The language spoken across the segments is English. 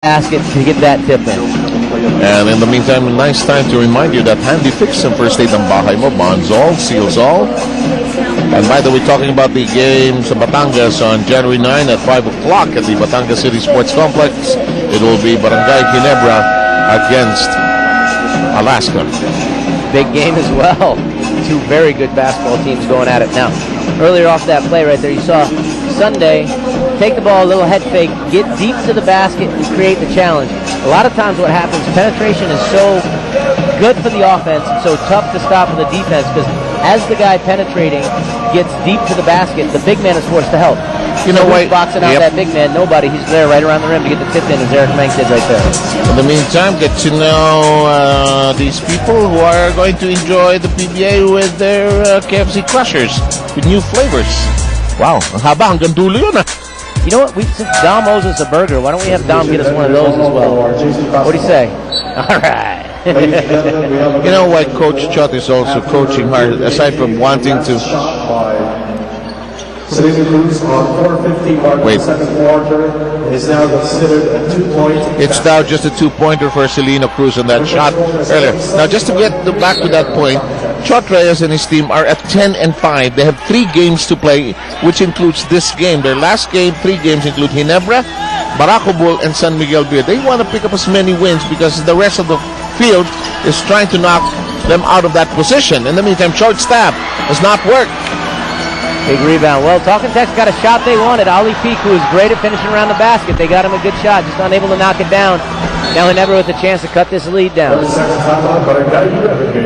basket to get that tip in. And in the meantime, a nice time to remind you that Handy Fix and First Aid ng bahay mo, bonds all, seals all. And by the way, talking about the game sa Batangas on January 9 at 5 o'clock at the Batangas City Sports Complex, it will be Barangay Ginebra against Alaska. Big game as well. Two very good basketball teams going at it. Now, earlier off that play right there, you saw Sunday take the ball, a little head fake, get deep to the basket, and create the challenge. A lot of times what happens, penetration is so good for the offense and so tough to stop for the defense because as the guy penetrating gets deep to the basket, the big man is forced to help. You know why? Boxing out that big man, nobody. He's there right around the rim to get the tip in, as Eric Mank did right there. In the meantime, get to know these people who are going to enjoy the PBA with their KFC Crushers with new flavors. Wow, ang haba, hanggang dulo yun ah. You know what? Since Dom owes us a burger, why don't we have Dom get us one of those as well? What do you say? All right. You know why Coach Chot is also coaching hard, aside from wanting to... Wait. Is now considered a 2-point. It's now just a 2-pointer for Celina Cruz on that shot earlier. Now, just to get back to that point, Chot Reyes and his team are at 10-5. They have 3 games to play, which includes this game. Their last game, 3 games include Ginebra, Barako Bull, and San Miguel Beer. They want to pick up as many wins because the rest of the field is trying to knock them out of that position. In the meantime, short stab does not work. Big rebound. Well, Talking Tex got a shot they wanted. Ali Peak, who was great at finishing around the basket. They got him a good shot, just unable to knock it down. Now Ginebra with a chance to cut this lead down.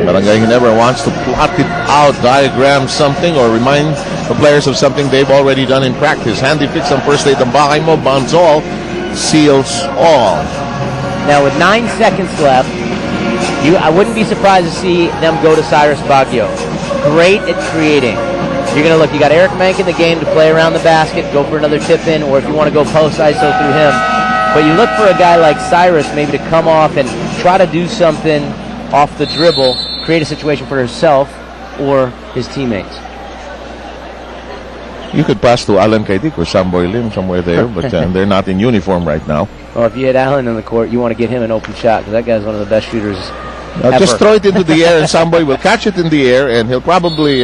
Barangay Ginebra wants to plot it out, diagram something, or remind the players of something they've already done in practice. Handy Fix on First Aid ng bahay mo, bonds all, seals all. Now with 9 seconds left, I wouldn't be surprised to see them go to Cyrus Baguio. Great at creating. You're going to look, you got Eric Mank in the game to play around the basket, go for another tip in, or if you want to go post ISO through him. But you look for a guy like Cyrus maybe to come off and try to do something off the dribble, create a situation for himself or his teammates. You could pass to Alan Kaidik or Samboy Lim somewhere there, but they're not in uniform right now. Well, if you had Alan in the court, you want to get him an open shot because that guy's one of the best shooters ever. Just throw it into the air and Samboy will catch it in the air and he'll probably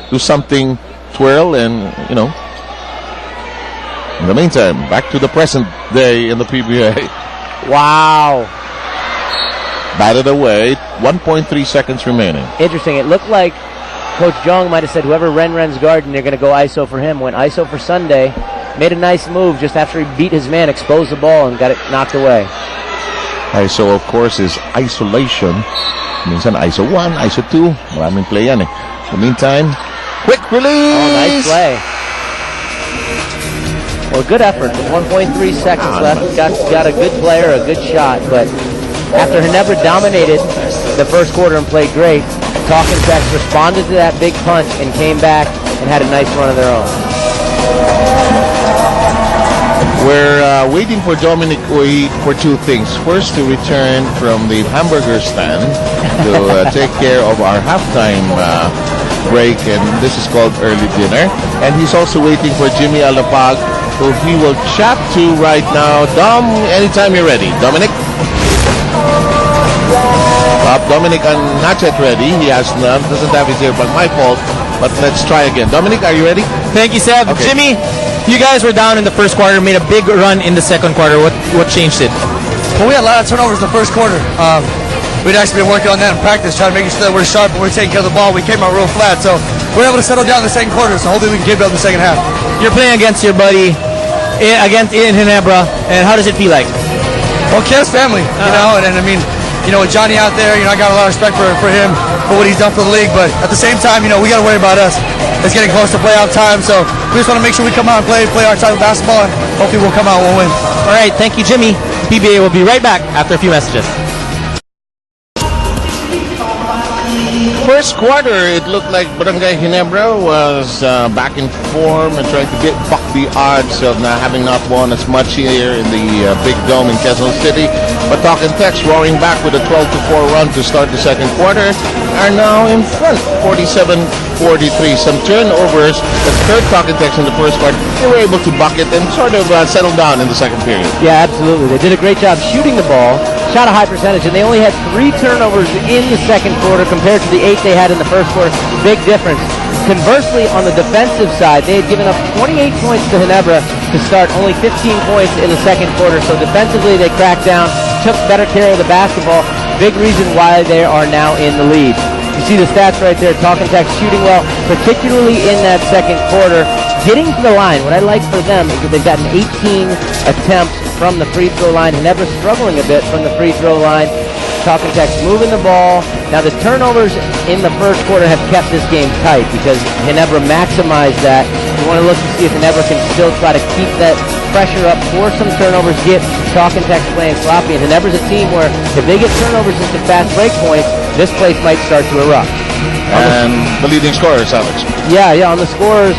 do something, twirl and, you know. In the meantime, back to the present day in the PBA. Wow. Batted away, 1.3 seconds remaining. Interesting. It looked like Coach Jong might have said whoever Ren's guarding, they're going to go ISO for him. Went ISO for Sunday. Made a nice move just after he beat his man, exposed the ball, and got it knocked away. ISO, of course, is isolation. Minsan ISO 1, ISO 2. Maraming play yan eh. In the meantime, quick release! Oh, nice play. Well, good effort. With 1.3 seconds left. Got a good player, a good shot. But after Ginebra dominated the first quarter and played great, Talking Tex responded to that big punch and came back and had a nice run of their own. We're waiting for Dominic Uy for 2 things. First, to return from the hamburger stand to take care of our halftime break, and this is called early dinner. And he's also waiting for Jimmy Alapag, who he will chat to right now. Dom, anytime you're ready. Dominic? Dominic not yet ready. He has none. Doesn't have his earbud. My fault. But let's try again. Dominic, are you ready? Thank you, Seb. Okay. Jimmy, you guys were down in the first quarter, made a big run in the second quarter. What changed it? Well, we had a lot of turnovers in the first quarter. We'd actually been working on that in practice, trying to make sure that we're sharp and we're taking care of the ball. We came out real flat, so we're able to settle down in the second quarter, so hopefully we can get it up in the second half. You're playing against your buddy, against Ginebra, and how does it feel like? Well, Kev's family, you know, and I mean, you know, with Johnny out there, you know, I got a lot of respect for him, for what he's done for the league, but at the same time, you know, we got to worry about us. It's getting close to playoff time, so we just want to make sure we come out and play our type of basketball, and hopefully we'll come out and we'll win. All right, thank you, Jimmy. PBA will be right back after a few messages. First quarter, it looked like Barangay Ginebra was back in form and trying to buck the odds of having not won as much here in the Big Dome in Quezon City. But Talk and Text, roaring back with a 12-4 run to start the second quarter, are now in front, 47-43. Some turnovers that hurt Talk and Text in the first quarter. They were able to buck it and sort of settle down in the second period. Yeah, absolutely. They did a great job shooting the ball, shot a high percentage, and they only had 3 turnovers in the second quarter compared to the 8 they had in the first quarter. Big difference. Conversely, on the defensive side, they had given up 28 points to Ginebra to start, only 15 points in the second quarter. So defensively, they cracked down, took better care of the basketball. Big reason why they are now in the lead. You see the stats right there. Talk and Text shooting well, particularly in that second quarter. Getting to the line, what I like for them is that they've gotten 18 attempts from the free throw line. Ginebra struggling a bit from the free throw line. Talk and Text moving the ball. Now the turnovers in the first quarter have kept this game tight because Ginebra maximized that. You want to look to see if Ginebra can still try to keep that pressure up, force some turnovers, get Talk and Text playing sloppy. And Ginebra's a team where if they get turnovers into fast break points, this place might start to erupt. And the leading scorers, Alex. Yeah, on the scorers,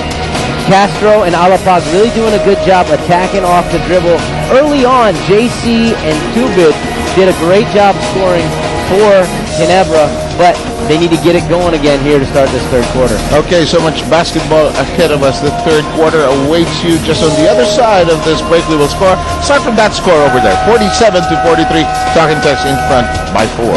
Castro and Alapag really doing a good job attacking off the dribble. Early on, JC and Tubid did a great job scoring for Ginebra, but they need to get it going again here to start this third quarter. Okay, so much basketball ahead of us. The third quarter awaits you just on the other side of this break. We will score. Start from that score over there, 47-43. Talk and Text in front by 4.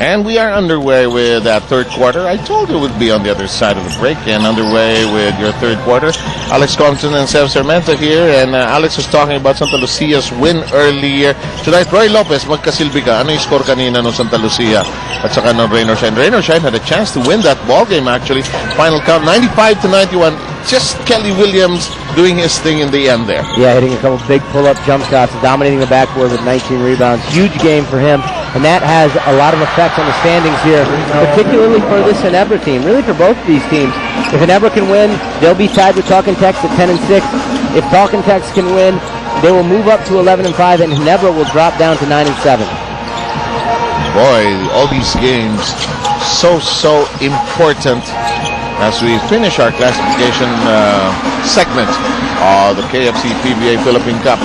And we are underway with that third quarter. I told you it would be on the other side of the break and underway with your third quarter. Alex Compton and Sev Sarmento here, and Alex was talking about Santa Lucia's win earlier. Tonight, Roy Lopez, magkasilbi ka. Ano yung score kanina ng Santa Lucia at saka ng Raynor Shine? Raynor Shine had a chance to win that ball game actually. Final count 95-91. Just Kelly Williams doing his thing in the end there. Yeah, hitting a couple big pull-up jump shots, dominating the backboard with 19 rebounds. Huge game for him, and that has a lot of effect on the standings here, particularly for this Ginebra team, really for both of these teams. If Ginebra can win, they'll be tied with Talk and Text at 10-6. If Talk and Text can win, they will move up to 11-5, and Ginebra will drop down to 9-7. Boy, all these games so important as we finish our classification segment of the KFC PBA Philippine Cup.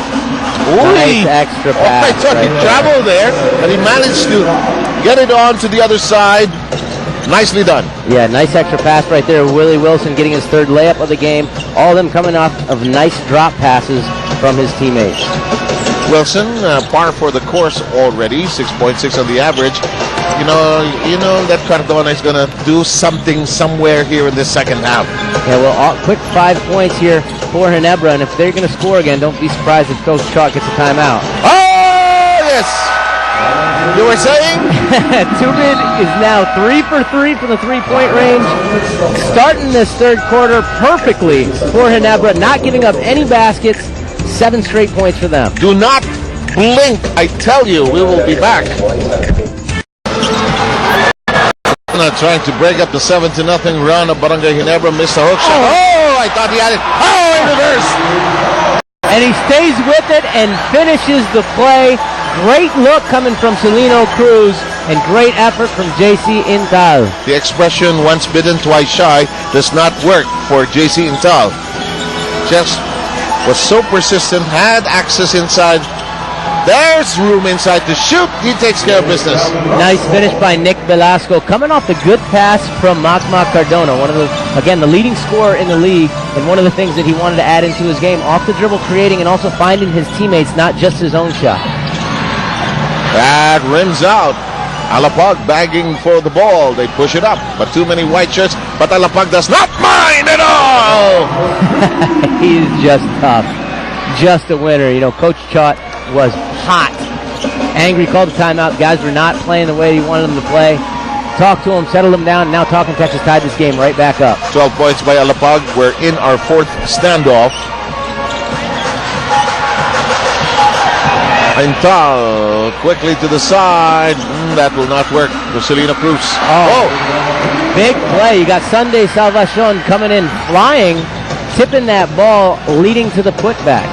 Nice extra pass. I thought he traveled there, and he managed to get it on to the other side. Nicely done. Yeah, nice extra pass right there. Willie Wilson getting his third layup of the game. All of them coming off of nice drop passes from his teammates. Wilson, par for the course already, 6.6 on the average. You know that Cardona is going to do something somewhere here in this second half. Yeah, well, quick 5 points here for Ginebra, and if they're going to score again, don't be surprised if Coach Chalk gets a timeout. Oh, yes! You were saying? Tubin is now 3 for 3 from the three-point range. Starting this third quarter perfectly for Ginebra, not giving up any baskets. 7 straight points for them. Do not blink, I tell you, we will be back. Trying to break up the 7-0 run of Barangay Ginebra. Missed the hook shot. Oh, I thought he had it. Oh, in reverse. And he stays with it and finishes the play. Great look coming from Celino Cruz and great effort from JC Intal. The expression once bitten, twice shy does not work for JC Intal. Just was so persistent, had access inside. There's room inside to shoot. He takes care of business. Nice finish by Nick Velasco, coming off the good pass from Macma Cardona, one of the leading scorer in the league, and one of the things that he wanted to add into his game, off the dribble creating and also finding his teammates, not just his own shot. That rims out. Alapag bagging for the ball. They push it up, but too many white shirts. But Alapag does not mind at all. He's just tough. Just a winner. Coach Chot was hot. Angry, called the timeout. Guys were not playing the way he wanted them to play. Talked to him, settled him down, and now Talk and Text tied this game right back up. 12 points by Alapag. We're in our fourth standoff. Intal quickly to the side. That will not work for Celino Cruz. Oh. Big play. You got Sunday Salvacion coming in flying, tipping that ball, leading to the putback.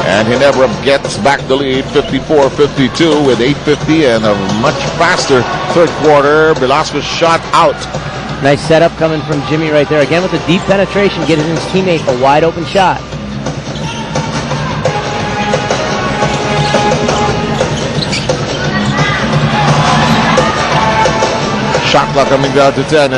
And Ginebra gets back the lead, 54-52 with 8:50 and a much faster third quarter. Velasquez shot out. Nice setup coming from Jimmy right there. Again with the deep penetration, getting his teammate a wide open shot. Shot clock coming down to 10.